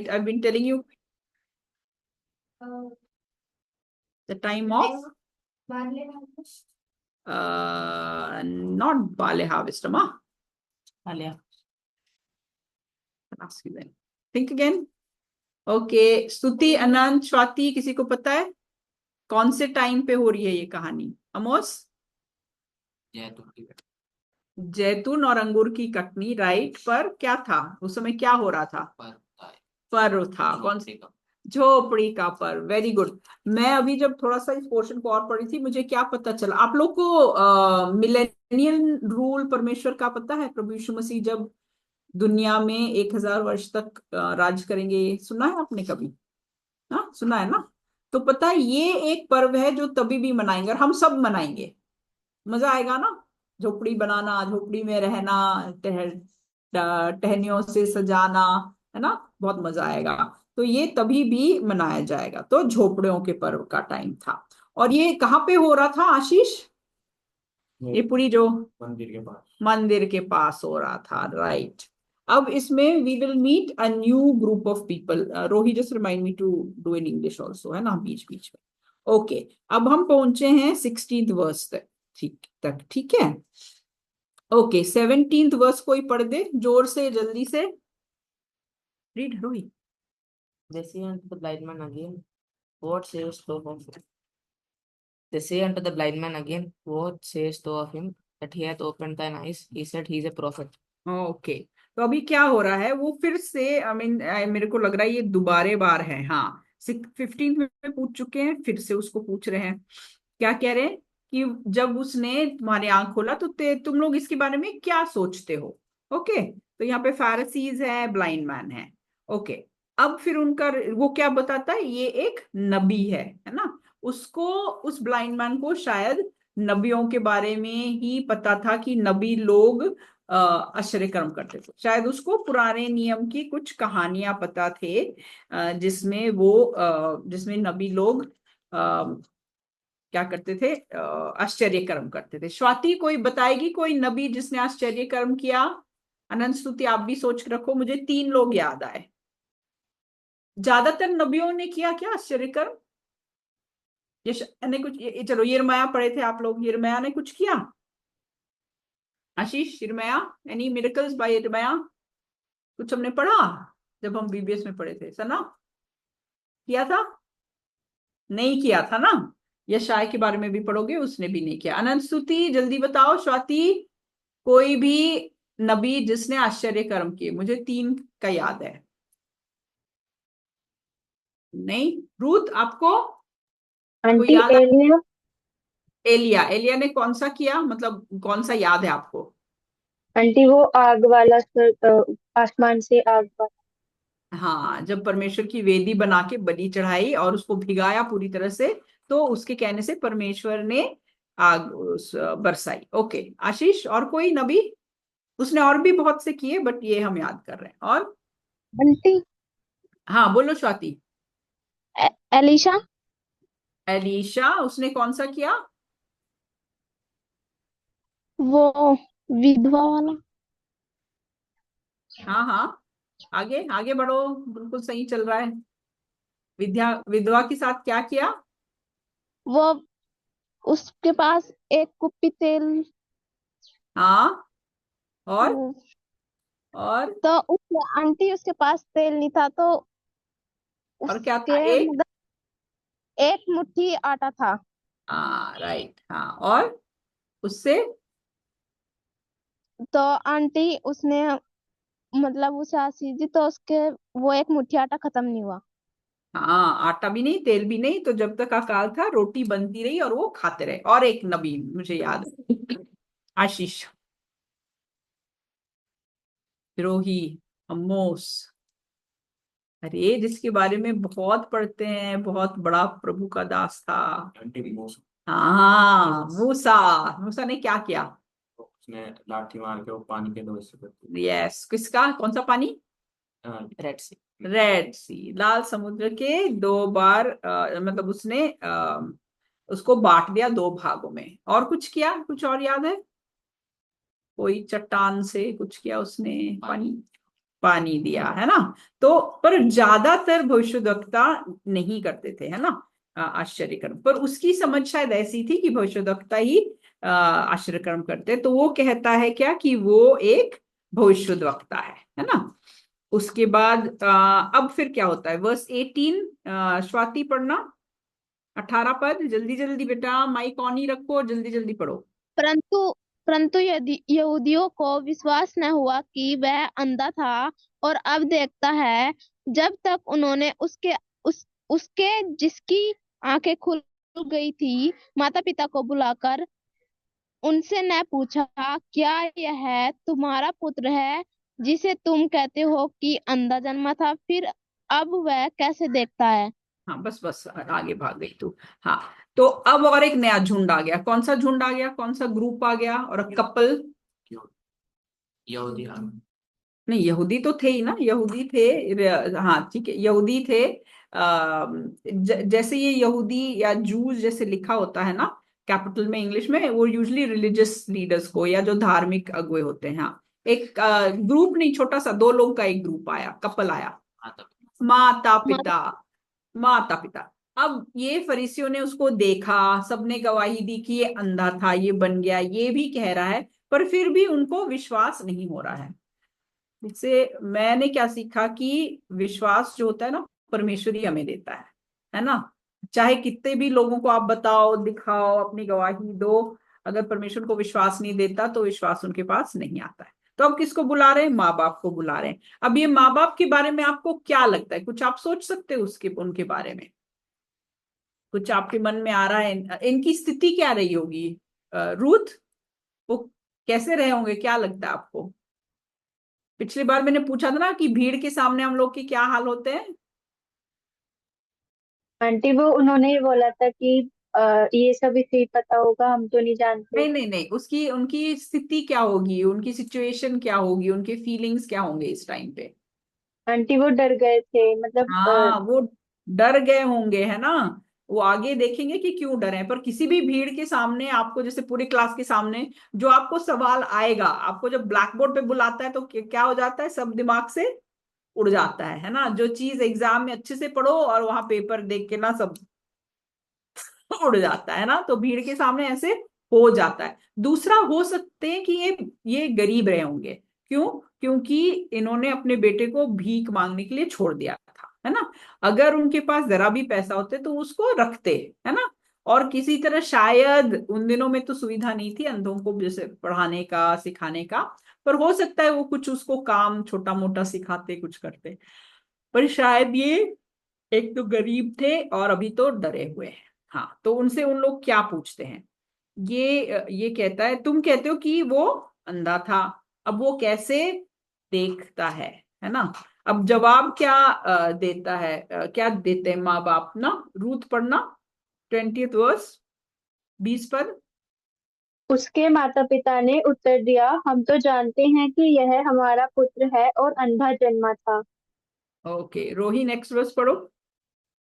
right? I've been telling you the time of not barley harvest, Amma. Ask you then. Think again. Okay, स्तुति, अनंत, स्वाति, किसी को पता है कौन से टाइम पे हो रही है ये कहानी? अमोस? जैतून और अंगूर की कटनी, राइट। पर क्या था उस समय, क्या हो रहा था? पर्व था। कौन से? झोपड़ी का पर्व। Very good. मैं अभी जब थोड़ा सा इस पोर्शन को और पढ़ी थी, मुझे क्या पता चला, आप लोग को मिलेनियल रूल परमेश्वर का पता है? प्रभु यीशु मसीह जब दुनिया में 1000 वर्ष तक राज करेंगे, सुना है आपने कभी? हाँ, सुना है ना? तो पता है ये एक पर्व है जो तभी भी मनाएंगे, और हम सब मनाएंगे। मजा आएगा ना? झोपड़ी बनाना, झोपड़ी में रहना, टहनियों से सजाना, है ना? बहुत मजा आएगा। तो ये तभी भी मनाया जाएगा। तो झोपड़ियों के पर्व का टाइम था। और ये कहाँ पे हो रहा था आशीष? ये पूरी जो मंदिर के पास हो रहा था, राइट। अब इसमें we will meet a new group of people. Rohi just remind me to do in English also, है ना, बीच बीच में। ओके, अब हम पहुंचे हैं 16th वर्स तक। ठीक है। ओके, 17th वर्स कोई पढ़ दे जोर से, जल्दी से। रीड रोही। They say unto the blind man again, what sayest thou of him? They say unto the blind man again, what sayest thou of him, that he hath opened thine eyes? He said, he is a prophet. Okay, तो अभी क्या हो रहा है, वो फिर से, I mean मेरे को लग रहा है ये दोबारे बार है। हाँ, 15th में पूछ चुके हैं, फिर से उसको पूछ रहे हैं। क्या कह रहे हैं कि जब उसने तुम्हारी आंख खोला तो तुम लोग इसके बारे में क्या सोचते हो? ओके, तो यहाँ पे फारसीज है, ब्लाइंड मैन है। ओके, अब फिर उनका वो क्या बताता है, ये एक नबी है ना? उसको, उस ब्लाइंड मैन को शायद नबियों के बारे में ही पता था कि नबी लोग आश्चर्य कर्म करते थे। शायद उसको पुराने नियम की कुछ कहानियां पता थे, जिसमें वो जिसमें नबी लोग क्या करते थे, आश्चर्य कर्म करते थे। स्वाति कोई बताएगी कोई नबी जिसने आश्चर्य कर्म किया? अनंत, स्तुति, आप भी सोच के रखो, मुझे 3 लोग याद आए। ज्यादातर नबियों ने किया क्या आश्चर्य कर्म? ने कुछ, चलो यिर्मयाह पढ़े थे आप लोग, यिर्मयाह ने कुछ किया? आशीष, यिर्मयाह, एनी मिरेकल्स बाय यिर्मयाह? कुछ हमने पढ़ा जब हम बीबीएस में पढ़े थे, सना? किया था? नहीं किया था ना? यशाय के बारे में भी पढ़ोगे, उसने भी नहीं किया। अनंत, स्तुति, जल्दी बताओ। स्वाति, कोई भी नबी जिसने आश्चर्य कर्म किए? मुझे 3 का याद है। नहीं? रूथ, आपको कोई याद? एलिया। एलिया। एलिया ने कौन सा किया, मतलब कौन सा याद है आपको? आंटी वो आग वाला आसमान से आग वाला। हाँ, जब परमेश्वर की वेदी बना के बलि चढ़ाई और उसको भिगाया पूरी तरह से, तो उसके कहने से परमेश्वर ने आग बरसाई। ओके आशीष, और कोई नबी? उसने और भी बहुत से किए, बट ये हम याद कर रहे हैं। और आंटी हाँ, बोलो स्वाति। एलिशा। एलीशा, उसने कौन सा किया? वो विधवा वाला। हाँ हाँ, आगे आगे बढ़ो, बिल्कुल सही चल रहा है। विधवा के साथ क्या किया? वो उसके पास एक कुप्पी तेल। हाँ, और वो- और तो उस आंटी उसके पास तेल नहीं था, तो और क्या था? उसके एक, मतलब एक मुट्ठी आटा था। हाँ राइट, हाँ, और उससे? तो आंटी उसने मतलब उसे आशीष दी, तो उसके वो एक मुट्ठी आटा खत्म नहीं हुआ। हाँ, आटा भी नहीं, तेल भी नहीं, तो जब तक अकाल था रोटी बनती रही और वो खाते रहे। और एक नबी मुझे याद है, आशीष, रोही, अम्मोस। अरे, जिसके बारे में बहुत पढ़ते हैं, बहुत बड़ा प्रभु का दास था। हाँ, मूसा। मूसा ने क्या किया? उसने लाठी मार के वो पानी के दो हिस्से कर दिए। यस, किसका, कौन सा पानी? रेड सी। रेड सी, लाल समुद्र के 2 बार, मतलब उसने उसको बांट दिया 2 भागों में। और कुछ किया? कुछ और याद है? कोई चट्टान से कुछ किया उसने? पानी पानी दिया, है ना। तो पर ज्यादातर भविष्यद्वक्ता नहीं करते थे, है ना, आश्चर्य कर्म। पर उसकी समझ शायद ऐसी थी कि भविष्यद्वक्ता ही आश्चर्य कर्म करते। तो वो कहता है क्या कि वो एक भविष्यद्वक्ता है ना। उसके बाद अब फिर क्या होता है, वर्स 18, स्वाति पढ़ना, 18 पद, जल्दी जल्दी बेटा, माइक ऑन ही रखो, जल्दी जल्दी पढ़ो। परंतु परंतु यदि यहूदियों को विश्वास न हुआ कि वह अंधा था और अब देखता है, जब तक उन्होंने उसके जिसकी आंखें खुल गई थी माता पिता को बुलाकर उनसे न पूछा, क्या यह तुम्हारा पुत्र है जिसे तुम कहते हो कि अंधा जन्मा था, फिर अब वह कैसे देखता है। हाँ बस बस, आगे भाग गई तू। हाँ, तो अब और एक नया झुंड आ गया। कौन सा झुंड आ गया, कौन सा ग्रुप आ गया, और कपल? यहूदी, हाँ। नहीं, यहूदी तो थे ही ना, यहूदी थे। हाँ ठीक है, यहूदी थे। जैसे ये यहूदी या जूस जैसे लिखा होता है ना कैपिटल में इंग्लिश में, वो यूजुअली रिलीजियस लीडर्स को, या जो धार्मिक अगुए होते हैं। हाँ, एक ग्रुप नहीं, छोटा सा 2 लोग का एक ग्रुप आया, कपल आया, माता माता पिता। माता पिता। अब ये फरीसियों ने उसको देखा, सबने गवाही दी कि ये अंधा था, ये बन गया, ये भी कह रहा है, पर फिर भी उनको विश्वास नहीं हो रहा है। इससे मैंने क्या सीखा कि विश्वास जो होता है ना, परमेश्वर ही हमें देता है ना। चाहे कितने भी लोगों को आप बताओ, दिखाओ, अपनी गवाही दो, अगर परमेश्वर को विश्वास नहीं देता तो विश्वास उनके पास नहीं आता है। तो अब किसको बुला रहे हैं, माँ बाप को बुला रहे हैं। अब ये माँ बाप के बारे में आपको क्या लगता है, कुछ आप सोच सकते हो उसके उनके बारे में? कुछ आपके मन में आ रहा है, इनकी स्थिति क्या रही होगी? रूथ, वो कैसे रहे होंगे, क्या लगता है आपको? पिछली बार मैंने पूछा था ना कि भीड़ के सामने हम लोग के क्या हाल होते हैं। आंटी वो उन्होंने ये बोला था कि ये सब इसे ही पता होगा, हम तो नहीं जानते। नहीं नहीं नहीं, उसकी उनकी स्थिति क्या होगी, उनकी सिचुएशन क्या होगी, उनके फीलिंग्स क्या होंगे इस टाइम पे? आंटी वो डर गए थे, मतलब हाँ, वो डर गए होंगे, है ना। वो आगे देखेंगे कि क्यों डरे हैं। पर किसी भी भीड़ के सामने आपको, जैसे पूरी क्लास के सामने जो आपको सवाल आएगा, आपको जब ब्लैक बोर्ड पे बुलाता है तो क्या हो जाता है, सब दिमाग से उड़ जाता है ना। जो चीज एग्जाम में अच्छे से पढ़ो और वहां पेपर देख के ना सब उड़ जाता है ना। तो भीड़ के सामने ऐसे हो जाता है। दूसरा, हो सकते हैं कि ये गरीब रहे होंगे। क्यों? क्योंकि इन्होंने अपने बेटे को भीख मांगने के लिए छोड़ दिया था, है ना। अगर उनके पास जरा भी पैसा होते तो उसको रखते, है ना। और किसी तरह, शायद उन दिनों में तो सुविधा नहीं थी अंधों को जैसे पढ़ाने का, सिखाने का, पर हो सकता है वो कुछ उसको काम छोटा मोटा सिखाते, कुछ करते। पर शायद ये एक तो गरीब थे और अभी तो डरे हुए हैं। हाँ, तो उनसे उन लोग क्या पूछते हैं? ये कहता है, तुम कहते हो कि वो अंधा था, अब वो कैसे देखता है ना। अब जवाब क्या देता है, क्या देते हैं माँ बाप ना। रूथ पढ़ना, 20th वर्स, 20 पद। उसके माता पिता ने उत्तर दिया, हम तो जानते हैं कि यह हमारा पुत्र है और अंधा जन्मा था। ओके, रोही नेक्स्ट वर्स पढ़ो,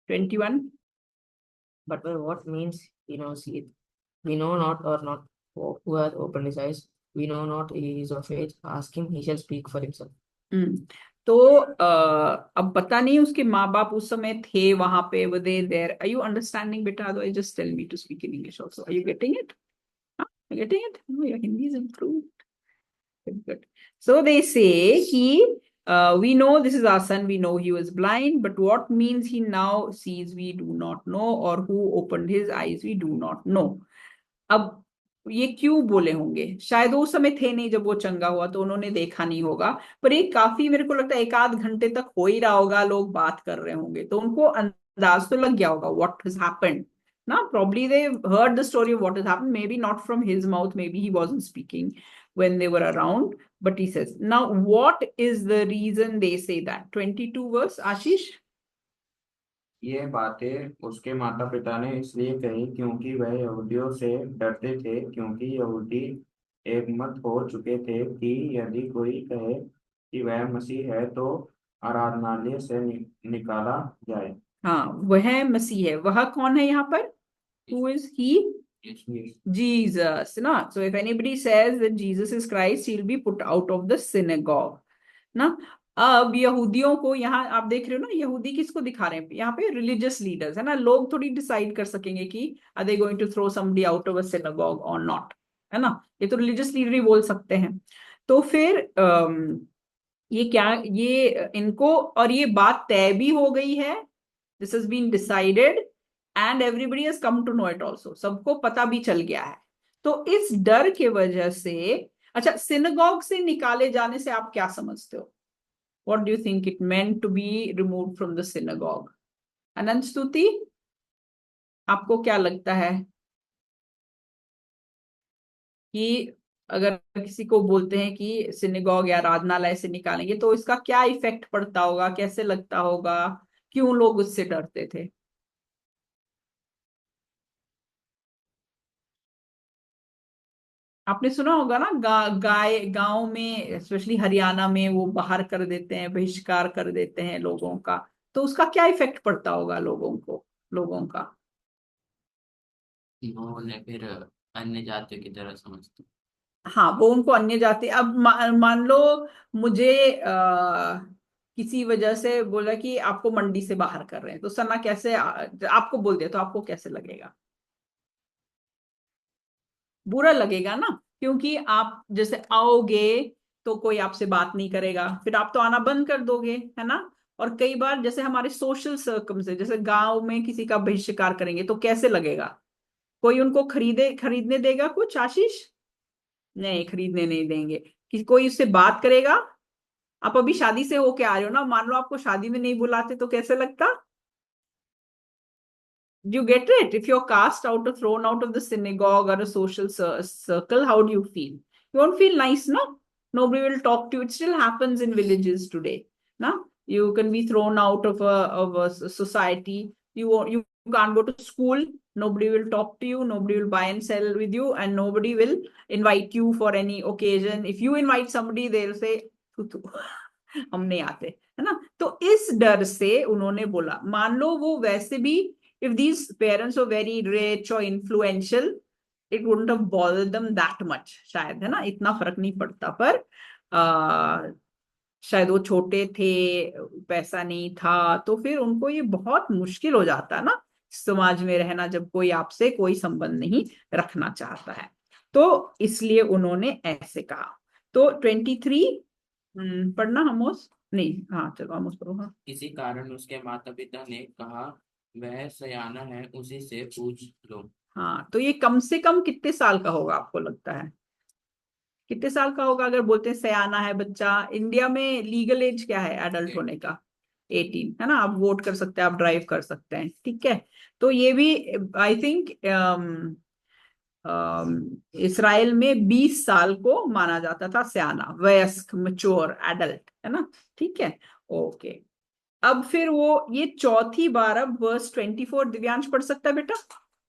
21। But by what means he knows it? We know not, or not who hath opened his eyes. We know not he is of age. Ask him, he shall speak for himself. तो अब पता नहीं उसके माँ बाप उस समय थे वहां पे, were they there. Are you understanding बेटा? Otherwise just tell me to speak in English also. Are you getting it? Getting it? No, your Hindi is improved. Good. So they say he, we know this is our son, we know he was blind, but what means he now sees, we do not know, or who opened his eyes, we do not know. अब ये क्यों बोले होंगे? शायद वो उस समय थे नहीं जब वो चंगा हुआ, तो उन्होंने देखा नहीं होगा। पर ये काफी, मेरे को लगता है 1 आध घंटे तक हो ही रहा होगा, लोग बात कर रहे होंगे, तो उनको अंदाज तो लग गया होगा व्हाट हैज हैपेंड ना। probably they heard the story of what has happened, maybe not from his mouth, maybe he wasn't speaking when they were around, but he says, now what is the reason they say that? 22 verse, Ashish। ये बातें उसके माता पिता ने इसलिए कही क्योंकि वह यहूदियों से डरते थे, क्योंकि यहूदी एकमत हो चुके थे कि यदि कोई कहे कि वह मसीह है तो आराधनालय से निकाला जाए। हाँ, वह मसीह है। वह कौन है यहाँ पर? Who is he? Jesus, ना। So if anybody says that Jesus is Christ, he'll be put out of the synagogue, ना। अब यहूदियों को, यहाँ आप देख रहे हो ना, यहूदी किसको दिखा रहे हैं यहाँ पे? रिलीजियस लीडर्स है ना। लोग थोड़ी डिसाइड कर सकेंगे कि are they going to throw somebody out of a synagogue or not, है ना। ये तो रिलीजियस लीडर ही बोल सकते हैं। तो फिर ये क्या, ये इनको, और ये बात तय भी हो गई है, this has been decided and everybody has come to know it also, सबको पता भी चल गया है। तो इस डर के वजह से, अच्छा, सिनेगॉग से निकाले जाने से आप क्या समझते हो? What do you think it meant to be removed from the synagogue? अनंत स्तुति, आपको क्या लगता है कि अगर किसी को बोलते हैं कि सिनेगॉग या आराधनालय से निकालेंगे तो इसका क्या इफेक्ट पड़ता होगा, कैसे लगता होगा, क्यों लोग उससे डरते थे? आपने सुना होगा ना, गाय गांव में, स्पेशली हरियाणा में, वो बाहर कर देते हैं, बहिष्कार कर देते हैं लोगों का। तो उसका क्या इफेक्ट पड़ता होगा लोगों को, लोगों का? वो उन्हें फिर अन्य जातियों की तरह समझते। हाँ, वो उनको अन्य जाति, अब मान लो मुझे किसी वजह से बोला कि आपको मंडी से बाहर कर रहे हैं, तो सना कैसे आपको बोल दिया, तो आपको कैसे लगेगा? बुरा लगेगा ना, क्योंकि आप जैसे आओगे तो कोई आपसे बात नहीं करेगा, फिर आप तो आना बंद कर दोगे, है ना। और कई बार जैसे हमारे सोशल सर्कम से, जैसे गांव में किसी का बहिष्कार करेंगे तो कैसे लगेगा? कोई उनको खरीदने देगा कुछ, आशीष? नहीं, खरीदने नहीं देंगे। कि कोई उससे बात करेगा? आप अभी शादी से होके आ रहे हो ना, मान लो आपको शादी में नहीं बुलाते तो कैसे लगता? You get it? If you're cast out or thrown out of the synagogue or a social circle, how do you feel? You won't feel nice, no? Nobody will talk to you. It still happens in villages today. No? You can be thrown out of a society. You can't go to school. Nobody will talk to you. Nobody will buy and sell with you, and nobody will invite you for any occasion. If you invite somebody, they'll say, "Thu, thu." हम नहीं आते, है ना। तो इस डर से उन्होंने बोला, मान लो वो वैसे भी, if these parents were very rich or influential, it wouldn't have bothered them that much, शायद, है ना, इतना फर्क नहीं पड़ता। पर शायद वो छोटे थे, पैसा नहीं था, तो फिर उनको ये बहुत मुश्किल हो जाता है ना समाज में रहना, जब कोई आपसे कोई संबंध नहीं रखना चाहता है। तो इसलिए उन्होंने ऐसे कहा। तो 23 पढ़ना हमोस, नहीं, हाँ चलो हमोस पढ़ो, हाँ। इसी कारण उसके माता पिता ने कहा, वह सयाना है, उसी से पूछ लो। हाँ, तो ये कम से कम कितने साल का होगा आपको लगता है? कितने साल का होगा अगर बोलते हैं सयाना है बच्चा? इंडिया में लीगल एज क्या है एडल्ट होने का? 18, है ना। आप वोट कर सकते हैं, आप ड्राइव कर सकते हैं, ठीक है। तो ये भी आई थिंक इसराइल में 20 साल को माना जाता था सयाना, वयस्क, मैच्योर एडल्ट, है ना। ठीक है, ओके। अब फिर वो ये चौथी बार, अब वर्स 24 दिव्यांश पढ़ सकता है बेटा?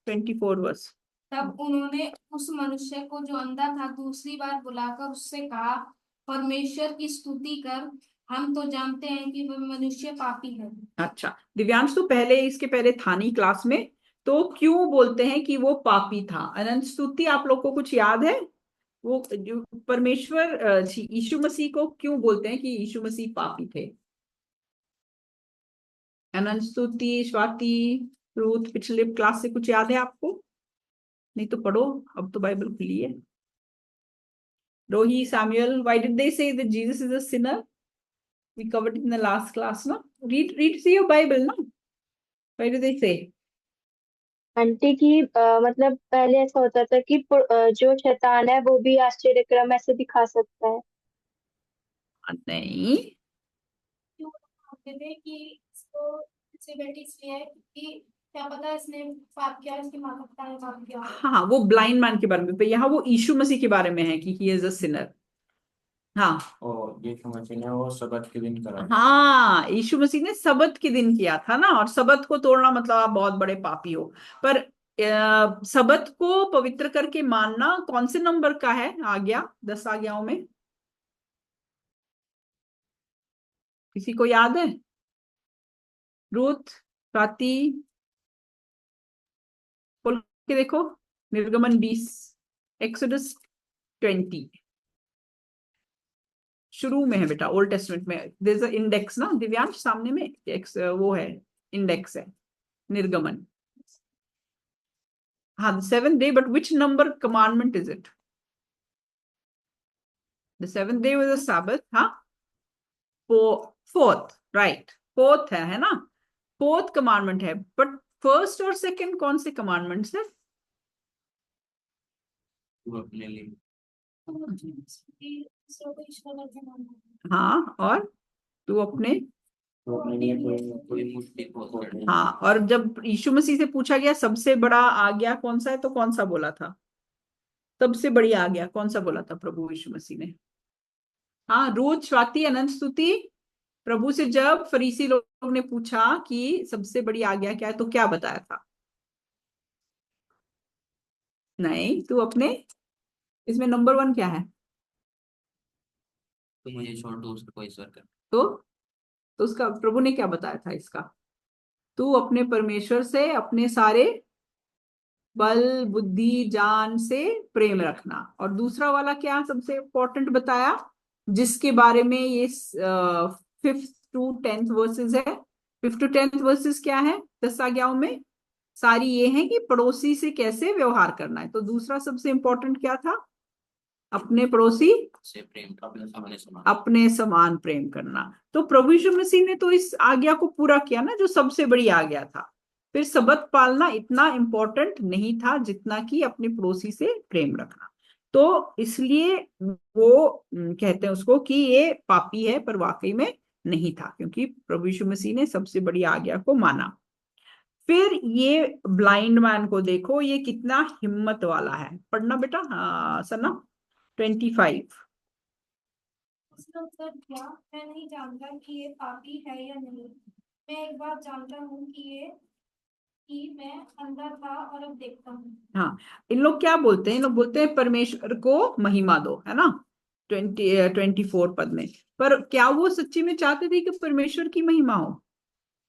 24 वर्स। तब उन्होंने उस मनुष्य को जो अंधा था दूसरी बार बुलाकर उससे कहा, परमेश्वर की स्तुति कर, हम तो जानते हैं कि वह मनुष्य पापी है। अच्छा, दिव्यांश तो पहले, इसके पहले था नहीं क्लास में, तो क्यों बोलते हैं कि वो पापी था? अनंत स्तुति, आप लोग को कुछ याद है? वो जो परमेश्वर यीशु मसीह को क्यों बोलते हैं कि यीशु मसीह पापी थे? अनंत स्तुति, स्वाति, रूथ, पिछले क्लास से कुछ याद है आपको? नहीं तो पढ़ो, अब तो बाइबल खुली है। रोही, Samuel, why did they say that Jesus is a sinner? We covered it in the last class, no? Read see your Bible, no? Why do they say? Aunty की मतलब पहले ऐसा होता था कि जो शैतान है वो भी आश्चर्य क्रम ऐसे दिखा सकता है। नहीं, क्यों बोलते थे कि इसको इससे बेटी इसलिए है कि क्या पता इसने पाप किया, इसके माता पिता ने पाप किया। हाँ, वो ब्लाइंड मैन के बारे में, पे यहाँ वो यीशु मसीह के बारे में है कि ही इज अ सिनर। हाँ, और ये समझने वो सबत के दिन करा। हाँ, यीशु मसीह ने सबत के दिन किया था ना, और सबत को तोड़ना मतलब आप बहुत बड़े पापी हो। पर सबत को पवित्र करके मानना कौन से नंबर का है आज्ञा, 10 आज्ञाओं में? किसी को याद है? रूथ, स्वाति, खोल के देखो, निर्गमन 20, एक्सोडस 20, शुरू में है बेटा, ओल्ड टेस्टमेंट में। देयर इज अ इंडेक्स ना दिव्यांश, सामने में वो है, इंडेक्स है, निर्गमन। हाँ, the seventh day, but which number commandment is it? The seventh day was a Sabbath, हाँ, fourth, right, fourth है ना, fourth commandment है, but first और second कौन से commandments है? तू अपने लिए, हाँ, और तू अपने, तू अपने लिए कोई मूर्ति खोद कर। हाँ, और जब यीशु मसीह से पूछा गया सबसे बड़ा आज्ञा कौन सा है, तो कौन सा बोला था? सबसे बड़ी आज्ञा कौन सा बोला था प्रभु यीशु मसीह ने? हाँ, रोज स्वाति अनंत स्तुति प्रभु से जब फरीसी लोग ने पूछा कि सबसे बड़ी आज्ञा क्या है, तो क्या बताया था? नहीं, तू अपने, इसमें नंबर 1 क्या है? तो मुझे छोड़ दो, उसको ईश्वर कर। तो उसका प्रभु ने क्या बताया था इसका? तू अपने परमेश्वर से अपने सारे बल बुद्धि जान से प्रेम रखना। और दूसरा वाला क्या सबसे इंपॉर्टेंट बताया, जिसके बारे में ये 5th to 10th वर्सेस है। 5th to 10th वर्सेस क्या है 10 आज्ञाओं में? सारी ये है कि पड़ोसी से कैसे व्यवहार करना है। तो दूसरा सबसे इंपॉर्टेंट क्या था? अपने पड़ोसी से प्रेम, अपने समान प्रेम करना। तो प्रभु यीशु मसीह ने तो इस आज्ञा को पूरा किया ना, जो सबसे बड़ी आज्ञा था। फिर सबत पालना इतना इंपॉर्टेंट नहीं था जितना कि अपने पड़ोसी से प्रेम रखना। तो इसलिए वो कहते हैं उसको कि ये पापी है, पर वाकई में नहीं था, क्योंकि प्रभु यीशु मसीह ने सबसे बड़ी आज्ञा को माना। फिर ये ब्लाइंड मैन को देखो, ये कितना हिम्मत वाला है। पढ़ना बेटा, हाँ सना 25। उसने उत्तर दिया, मैं नहीं जानता कि ये पापी है या नहीं। मैं एक बात जानता हूँ कि मैं अंधा था और अब देखता हूँ। हाँ, इन लोग क्या बोलते हैं? इन लोग बोलते हैं परमेश्वर को महिमा दो, है ना, 24 पद में। पर क्या वो सच्ची में चाहते थे कि परमेश्वर की महिमा हो?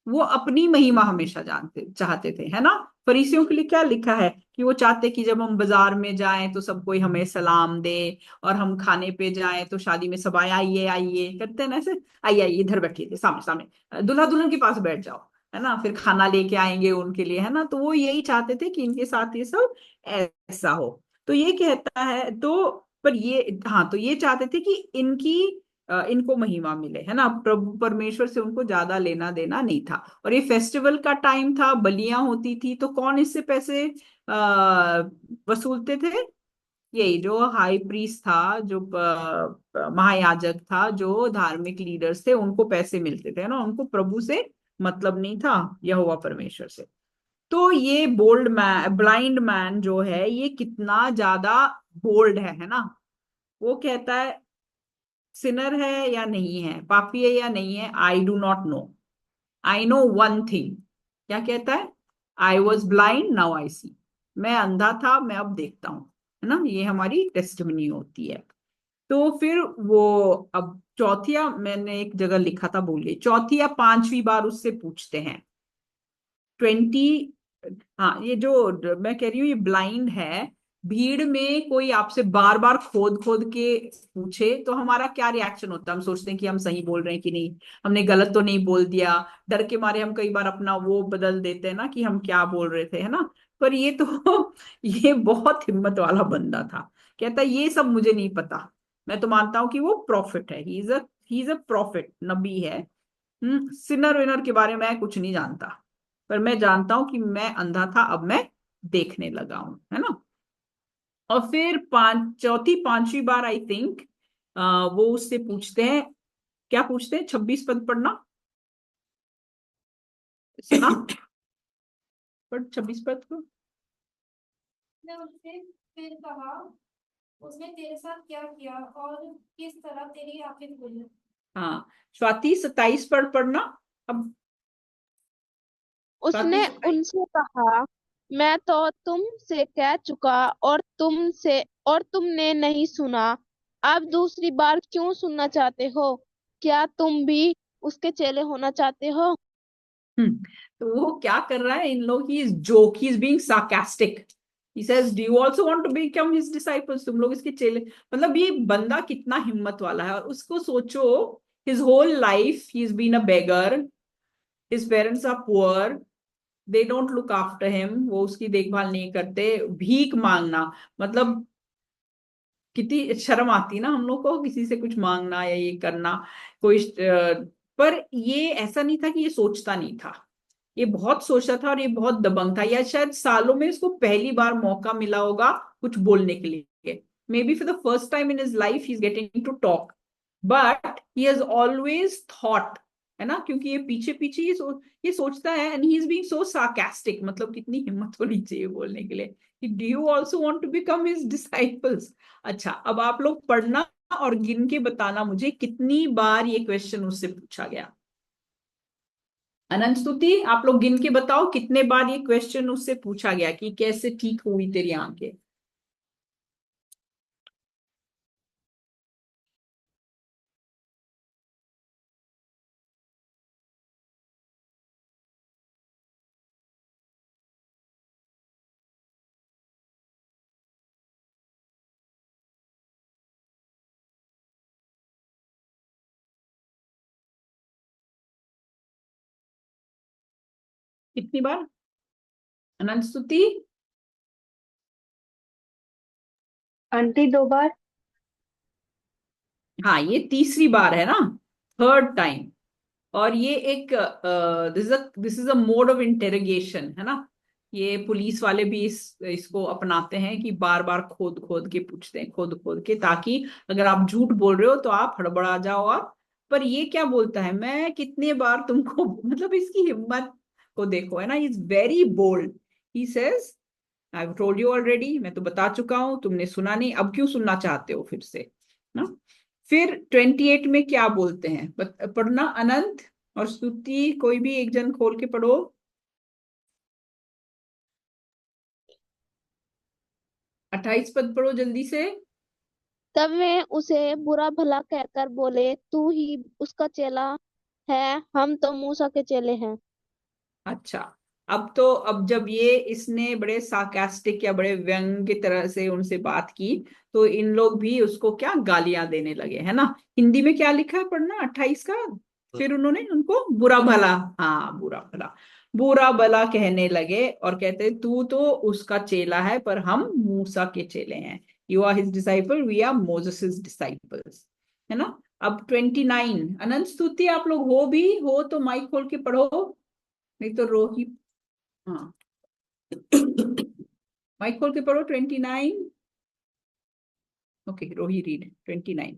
वो अपनी महिमा हमेशा चाहते थे, है ना। फरीसियों के लिए क्या लिखा है कि वो चाहते कि जब हम बाजार में जाएं तो सब कोई हमें सलाम दे, और हम खाने पे जाएं तो शादी में सब आइए आइए करते हैं ना, ऐसे आइए आइए इधर बैठिए थे सामने सामने, दूल्हा दुल्हन के पास बैठ जाओ, है ना, फिर खाना लेके आएंगे उनके लिए, है ना। तो वो यही चाहते थे कि इनके साथ ये सब ऐसा हो। तो ये कहता है, तो पर ये, हाँ, तो ये चाहते थे कि इनको महिमा मिले, है ना। प्रभु परमेश्वर से उनको ज्यादा लेना देना नहीं था। और ये फेस्टिवल का टाइम था, बलियां होती थी, तो कौन इससे पैसे वसूलते थे? यही जो हाई प्रीस्ट था, जो महायाजक था, जो धार्मिक लीडर्स थे, उनको पैसे मिलते थे ना। उनको प्रभु से मतलब नहीं था, यहोवा परमेश्वर से। तो ये बोल्ड मैन, ब्लाइंड मैन जो है, ये कितना ज्यादा बोल्ड है ना। वो कहता है सिनर है या नहीं है, पापी है या नहीं है, I do not know, I know one thing. क्या कहता है? I was blind now I see. मैं अंधा था, मैं अब देखता हूं, है ना। ये हमारी टेस्टिमनी होती है। तो फिर वो, अब चौथी या मैंने एक जगह लिखा था, भूल गई, चौथी या पांचवी बार उससे पूछते हैं 20। हाँ, ये जो मैं कह रही हूँ, ये ब्लाइंड है। भीड़ में कोई आपसे बार बार खोद खोद के पूछे तो हमारा क्या रिएक्शन होता है? हम सोचते हैं कि हम सही बोल रहे हैं कि नहीं, हमने गलत तो नहीं बोल दिया। डर के मारे हम कई बार अपना वो बदल देते हैं ना, कि हम क्या बोल रहे थे, है ना। पर ये तो ये बहुत हिम्मत वाला बंदा था। कहता ये सब मुझे नहीं पता, मैं तो मानता हूं कि वो प्रॉफिट है, ही इज अ प्रॉफिट, नबी है। सिनर विनर के बारे में मैं कुछ नहीं जानता, पर मैं जानता हूं कि मैं अंधा था, अब मैं देखने लगा हूं, है ना। और फिर चौथी पांचवी बार आई थिंक वो उससे पूछते हैं, क्या पूछते हैं? 26 पद पढ़ना, सुना? पढ़ 26 पद को। उसने उससे फिर कहा, उसने तेरे साथ क्या किया और किस तरह तेरी आंखें खुली? हाँ, स्वाति 27 पद पढ़ना अब। स्वाति उसने 27। उनसे कहा, मैं तो तुमसे कह चुका और तुमने नहीं सुना। अब दूसरी बार क्यों सुनना चाहते हो? क्या तुम भी उसके चेले होना चाहते हो? तो वो क्या कर रहा है इन लोग, he is joke, he is being sarcastic. He says, do you also want to become his disciples? तुम लोग इसके चेले। मतलब ये बंदा कितना हिम्मत वाला है। और उसको सोचो, his whole life he's been a beggar, his parents are poor, they don't look after him, वो उसकी देखभाल नहीं करते, भीख मांगना। मतलब कितनी शर्म आती ना हम लोग को किसी से कुछ मांगना या ये करना। कोई पर ये ऐसा नहीं था कि ये सोचता नहीं था, ये बहुत सोचता था और ये बहुत दबंग था। या शायद सालों में इसको पहली बार मौका मिला होगा कुछ बोलने के लिए। Maybe for the first time in his life he is getting to talk, but he has always thought, है ना, क्योंकि ये पीछे पीछे ये सोचता है। And he is being so sarcastic, मतलब कितनी हिम्मत होनी चाहिए बोलने के लिए कि do you also want to become his disciples. अच्छा, अब आप लोग पढ़ना और गिन के बताना मुझे कितनी बार ये क्वेश्चन उससे पूछा गया। अनंत स्तुति, आप लोग गिन के बताओ कितने बार ये क्वेश्चन उससे पूछा गया कि कैसे ठीक हुई तेरी आंखें। कितनी बार अनंत स्तुति? आंटी 2 बार। हाँ, ये तीसरी बार है ना, थर्ड टाइम। और ये एक this is a mode of interrogation, है ना। ये पुलिस वाले भी इसको अपनाते हैं कि बार बार खोद खोद के पूछते हैं, खोद खोद के, ताकि अगर आप झूठ बोल रहे हो तो आप हड़बड़ा जाओ। और पर ये क्या बोलता है, मैं कितने बार तुमको मतलब इसकी हिम्मत को देखो, है ना, is very bold. He says, I told you already, मैं तो बता चुका हूं, तुमने सुना नहीं, अब क्यों सुनना चाहते हो फिर से ना। फिर 28 में क्या बोलते हैं, पढ़ना अनंत और स्तुति, कोई भी एक जन खोल के पढ़ो। 28 पद पढ़ो जल्दी से। तब वे उसे बुरा भला कहकर बोले, तू ही उसका चेला है, हम तो मूसा के चेले हैं। अच्छा, अब जब ये इसने बड़े सार्कास्टिक या बड़े व्यंग की तरह से उनसे बात की, तो इन लोग भी उसको क्या गालियां देने लगे, है ना। हिंदी में क्या लिखा है पढ़ना 28 का। फिर उन्होंने उनको बुरा भला, हाँ बुरा भला, बुरा भला कहने लगे और कहते तू तो उसका चेला है पर हम मूसा के चेले हैं। You are his disciple, we are Moses disciples, है ना। अब 29 अनंत स्तुति, आप लोग हो तो माइक खोल के पढ़ो, नहीं तो रोहित। हाँ, माइक खोल के पढ़ो 29। ओके, रोही read 29,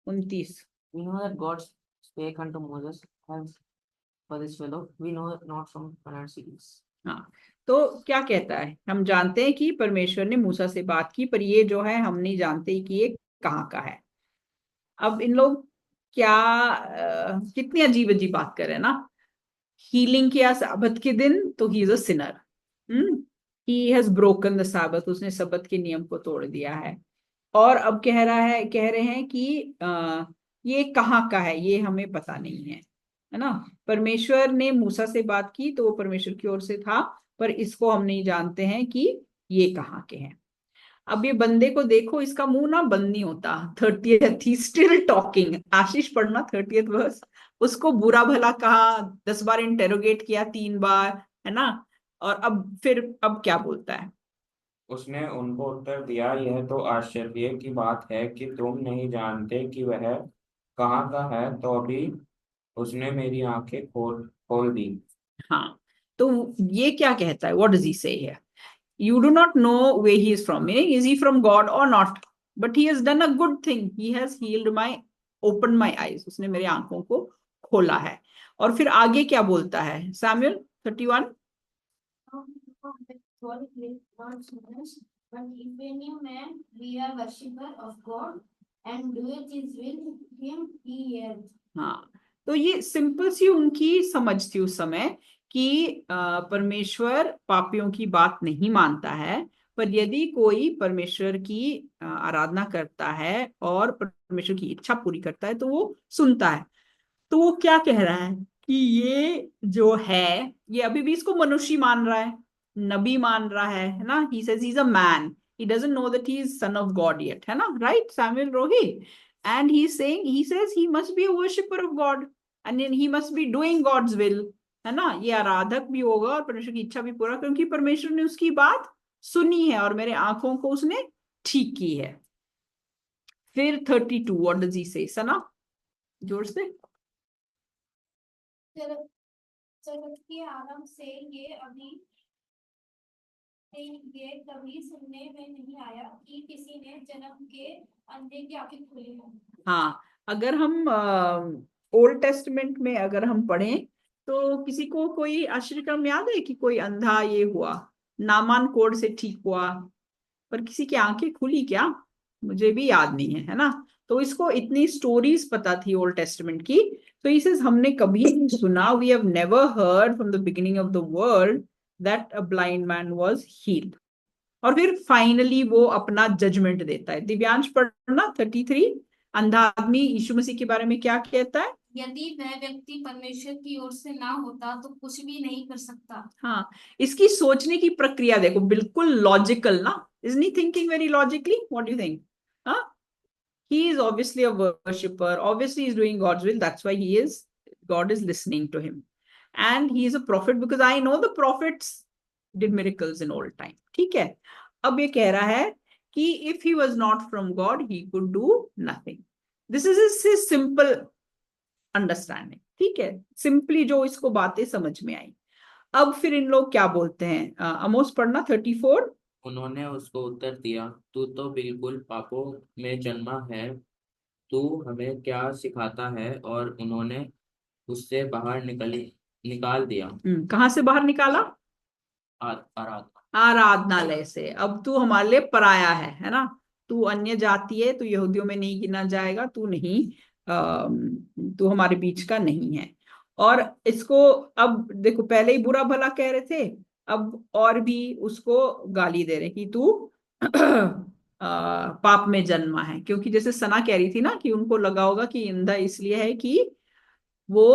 29। We know that God spake unto Moses, as for this fellow, we know not from Pharisee. हाँ, तो क्या कहता है, हम जानते हैं कि परमेश्वर ने मूसा से बात की, पर ये जो है हम नहीं जानते कि ये कहाँ का है। अब इन लोग क्या कितनी अजीब अजीब बात कर रहे हैं ना। हीलिंग किया साबत के दिन तो he is a Sinner, he has broken the साबत, उसने सबत के नियम को तोड़ दिया है। और अब कह रहे हैं कि ये कहाँ का है, ये हमें पता नहीं है ना। परमेश्वर ने मूसा से बात की तो वो परमेश्वर की ओर से था, पर इसको हम नहीं जानते हैं कि ये कहाँ के हैं। अब ये बंदे को देखो, इसका मुंह ना बंद नहीं होता। 30th he still talking. आशीष पढ़ना 30th वर्स। उसको बुरा भला कहा, 10 बार इंटेरोगेट किया, 3 बार, है ना। और अब क्या बोलता है। उसने उनको उत्तर दिया, यह तो आश्चर्य की बात है कि तुम नहीं जानते कि वह कहाँ का है, तो अभी उसने मेरी आंखें खोल खोल दी। हाँ, तो ये क्या कहता है, व्हाट डज ही से here, you do not know where he is from, meaning is he from God or not, but he has done a good thing, he has healed my, opened my eyes, उसने मेरी आंखों को खोला है। और फिर आगे क्या बोलता है Samuel 31। But if any man be a worshipper of God and doeth his will, him he heareth. हाँ, तो ये सिंपल सी उनकी समझ थी उस समय कि परमेश्वर पापियों की बात नहीं मानता है, पर यदि कोई परमेश्वर की आराधना करता है और परमेश्वर की इच्छा पूरी करता है तो वो सुनता है। तो वो क्या कह रहा है कि ये जो है, ये अभी भी इसको मनुष्य मान रहा है, नबी मान रहा है ना, he says he's a man, he doesn't know that he is son of God yet, है ना, right Samuel Rohi? And he's saying, he says he must be a worshipper of God and then he must be doing God's will, है ना, ये आराधक भी होगा और परमेश्वर की इच्छा भी पूरा, क्योंकि परमेश्वर ने उसकी बात सुनी है और मेरे आंखों को उसने ठीक की है। फिर 32 व्हाट डज ही से, सना जोर से। जगत के आरंभ से ये कभी सुनने में नहीं आया कि किसी ने जन्म के अंधे की आंखें खोली हो। हाँ, अगर हम ओल्ड टेस्टमेंट में अगर हम पढ़ें तो किसी को कोई आश्चर्यक्रम याद है कि कोई अंधा ये हुआ, नामान कोढ़ से ठीक हुआ, पर किसी की आंखें खुली क्या? मुझे भी याद नहीं है, है ना। तो इसको इतनी स्टोरीज पता थी ओल्ड टेस्टमेंट की, तो इसे हमने कभी नहीं सुना, we have never heard from the beginning of the world that a blind man was healed. और फिर फाइनली वो अपना जजमेंट देता है। दिव्यांश पढ़ना 33, अंधा आदमी यीशु मसीह के बारे में क्या कहता है? यदि वह व्यक्ति परमेश्वर की ओर से ना होता तो कुछ भी नहीं कर सकता। हाँ, इसकी सोचने की प्रक्रिया देखो, बिल्कुल लॉजिकल ना, isn't he thinking very logically? What do you think? Huh? He is obviously a worshipper, obviously he is doing God's will, that's why God is listening to him, and he is a prophet because I know the prophets did miracles in old time, ठीक है। अब ये कह रहा है कि if he was not from God he could do nothing, this is his simple understanding, ठीक है, सिंपली जो इसको बातें समझ में आई। अब फिर इन लोग क्या बोलते हैं, अमोस पढ़ना 34। उन्होंने उसको उत्तर दिया, तू तो बिल्कुल पापों में जन्मा है, तू हमें क्या सिखाता है? और उन्होंने उससे बाहर निकाल दिया। कहाँ से बाहर निकाला? आराधनालय से। अब तू हमारे लिए पराया है ना, तू अन्य जाति है, तू यहूदियों में नहीं गिना जाएगा, तू नहीं, तू हमारे बीच का नहीं है। और इसको अब देखो, पहले ही बुरा भला कह रहे थे, अब और भी उसको गाली दे रहे कि तू पाप में जन्मा है, क्योंकि जैसे सना कह रही थी ना कि उनको लगा होगा कि अंधा इसलिए है कि वो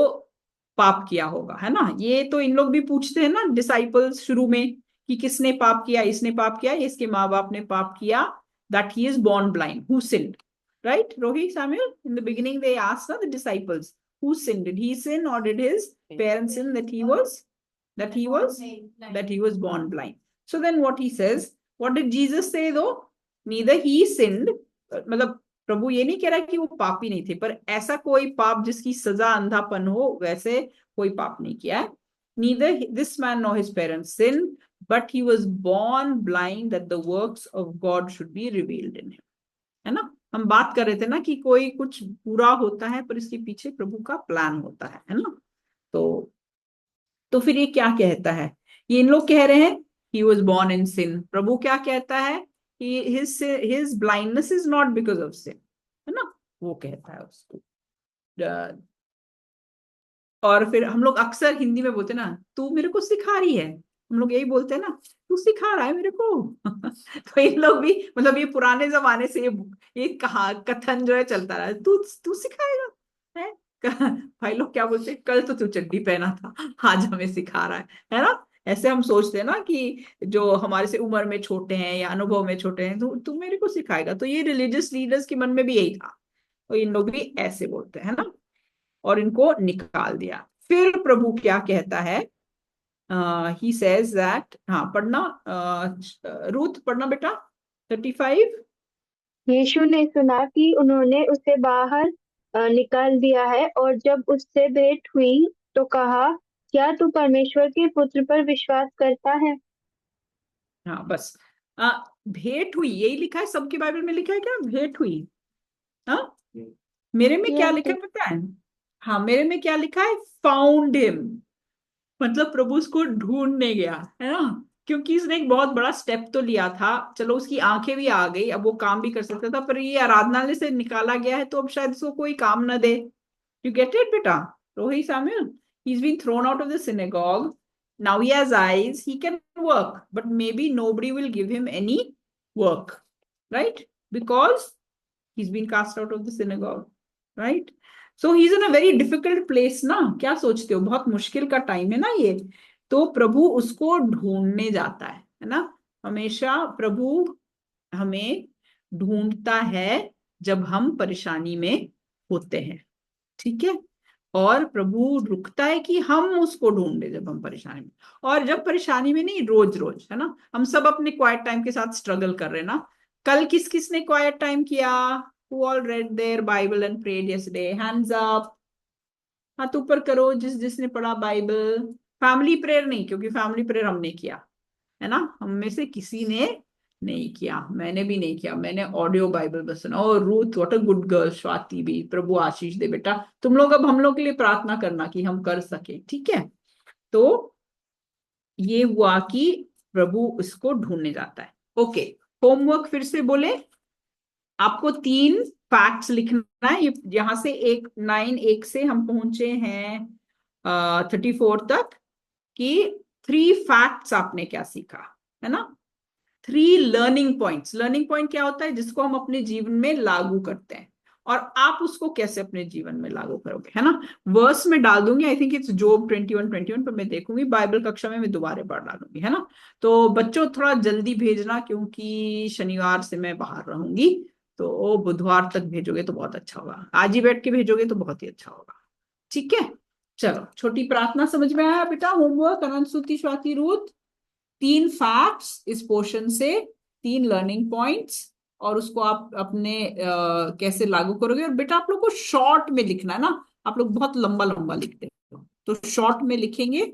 पाप किया होगा, है ना। ये तो इन लोग भी पूछते हैं ना डिसाइपल्स शुरू में कि किसने पाप किया, इसने पाप किया, इसके माँ बाप ने पाप किया, that he is born blind, who sinned, right Rohi, Samuel? In the beginning they asked the disciples, who sinned, did he sin or did his parents sin that he was born blind? So then what he says, what did Jesus say though? Neither he sinned, मतलब प्रभु ये नहीं कह रहा कि वो पापी नहीं थे, पर ऐसा कोई पाप जिसकी सजा अंधापन हो, वैसे कोई पाप नहीं किया है। Neither this man nor his parents sinned, but he was born blind that the works of God should be revealed in him, है ना। हम बात कर रहे थे ना कि कोई कुछ बुरा होता है पर इसके पीछे प्रभु का प्लान होता है ना। तो फिर ये क्या कहता है, ये इन लोग कह रहे हैं he was born in sin, प्रभु क्या कहता है कि his blindness is not because of sin, है ना, वो कहता है उसको। और फिर हम लोग अक्सर हिंदी में बोलते ना, तू मेरे को सिखा रही है, हम लोग यही बोलते हैं ना, तू सिखा रहा है मेरे को। तो इन लोग भी, मतलब ये पुराने जमाने से ये कहा कथन जो है चलता रहा है, तू तू सिखाएगा है। भाई लोग क्या बोलते हैं, कल तो तू चड्डी पहना था, आज हमें सिखा रहा है ना। ऐसे हम सोचते हैं ना कि जो हमारे से उम्र में छोटे हैं या अनुभव में छोटे हैं, तो तू मेरे को सिखाएगा। तो ये रिलीजियस लीडर्स के मन में भी यही था, तो इन लोग भी ऐसे बोलते हैं ना, और इनको निकाल दिया। फिर प्रभु क्या कहता है, ही सेज दैट, हाँ पढ़ना, रूथ पढ़ना बेटा 35। यीशु ने सुना कि उन्होंने उसे बाहर निकाल दिया है, और जब उससे भेंट हुई तो कहा, क्या तू परमेश्वर के पुत्र पर विश्वास करता है? हाँ बस, भेंट हुई यही लिखा है, सबके बाइबल में लिखा है क्या भेंट हुई? हाँ, मेरे में क्या लिखा है पता है? हाँ, मेरे में क्या लिखा है, फाउंड हिम, मतलब प्रभु उसको ढूंढने गया, है ना, क्योंकि इसने एक बहुत बड़ा स्टेप तो लिया था। चलो उसकी आंखें भी आ गई, अब वो काम भी कर सकता था, पर ये आराधनालय से निकाला गया है तो अब शायद इसको कोई काम न दे। यू गेट इट बेटा रोही, Samuel? he's been thrown out of the synagogue, now he has eyes, he can work, but maybe nobody will give him any work, right? Because he's been cast out of the synagogue, right? So he's in a very difficult place ना, क्या सोचते हो, बहुत मुश्किल का time है ना ये। तो प्रभु उसको ढूंढने जाता है ना। हमेशा प्रभु हमें ढूंढता है जब हम परेशानी में होते हैं, ठीक है। और प्रभु रुकता है कि हम उसको ढूंढे जब हम परेशानी में, और जब परेशानी में नहीं, रोज रोज, है ना। हम सब अपने क्वाइट टाइम के साथ स्ट्रगल कर रहे हैं ना। कल किस किस ने क्वाइट टाइम किया? Who all read their Bible and prayed yesterday? Hands up, हाथ ऊपर करो जिस जिसने पढ़ा बाइबल। फैमिली प्रेयर नहीं, क्योंकि फैमिली प्रेयर हमने किया, है ना। हम में से किसी ने नहीं किया, मैंने भी नहीं किया, मैंने ऑडियो बाइबल बस सुना। और Ruth, what a good girl. Swati भी, प्रभु आशीष दे बेटा। तुम लोग अब हम लोग के लिए प्रार्थना करना कि हम कर सके, ठीक है। तो ये हुआ कि प्रभु उसको ढूंढने जाता है। ओके, होमवर्क फिर से बोले। आपको 3 फैक्ट्स लिखना है। यहां से 1 से हम पहुंचे हैं 34 तक, कि 3 फैक्ट्स आपने क्या सीखा, है ना। 3 लर्निंग पॉइंट्स। लर्निंग पॉइंट क्या होता है? जिसको हम अपने जीवन में लागू करते हैं, और आप उसको कैसे अपने जीवन में लागू करोगे, है ना। वर्स में डाल दूंगी, आई थिंक इट्स जोब 21 पर मैं देखूंगी, बाइबल कक्षा में मैं दोबारा पढ़ डालूंगी, है ना। तो बच्चों थोड़ा जल्दी भेजना, क्योंकि शनिवार से मैं बाहर रहूंगी, तो बुधवार तक भेजोगे तो बहुत अच्छा होगा। आज ही बैठ के भेजोगे तो बहुत ही अच्छा होगा, ठीक है। चलो, छोटी प्रार्थना समझ में आया बेटा? होमवर्क अनंत स्तुति स्वाति रूथ, 3 फैक्ट्स इस पोर्शन से, 3 लर्निंग पॉइंट्स, और उसको आप अपने कैसे लागू करोगे। और बेटा आप लोग को शॉर्ट में लिखना है ना, आप लोग बहुत लंबा लंबा लिखते हो, तो शॉर्ट में लिखेंगे,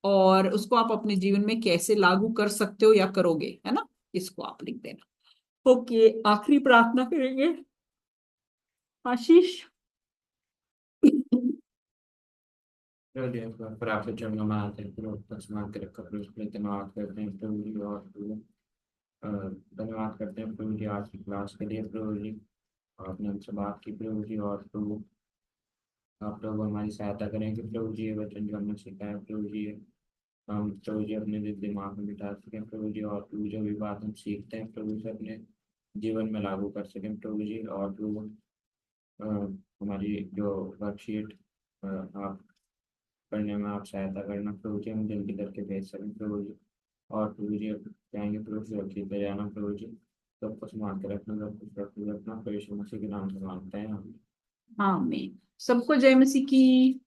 और उसको आप अपने जीवन में कैसे लागू कर सकते हो या करोगे, है ना, इसको आप लिख देना। ओके, आखिरी प्रार्थना करेंगे आशीष। प्रभु जी, पर आपके चरणों में आते हैं, प्रभु तस्मात के रखा प्रभु के लिए धन्यवाद करते हैं प्रभु जी। और प्रभु धन्यवाद करते हैं प्रभु जी आज की क्लास के लिए प्रभु जी। आपने हमसे बात की प्रभु जी, और प्रभु आप प्रभु हमारी सहायता करें कि प्रभु जी ये वचन जो हमने सीखा है प्रभु जी, हम प्रभु जी अपने दिमाग में बिठा सकें प्रभु जी। और प्रभु जो भी बात हम सीखते हैं प्रभु से अपने जीवन में लागू कर सकें प्रभु जी। और प्रभु अ, हमारी जो वर्कशीट आप पढ़ने में आप सहायता करना प्रभु जी, हम जल्दी करके भेज सकें प्रभु जी। और प्रभु जी चाहेंगे प्रभु सुरक्षित ले जाना प्रभु जी, सबको संभाल के रखना, सबको सुरक्षित रखना, प्रभु यीशु मसीह के नाम से मांगते हैं हम। आमीन। सबको जय मसीह की।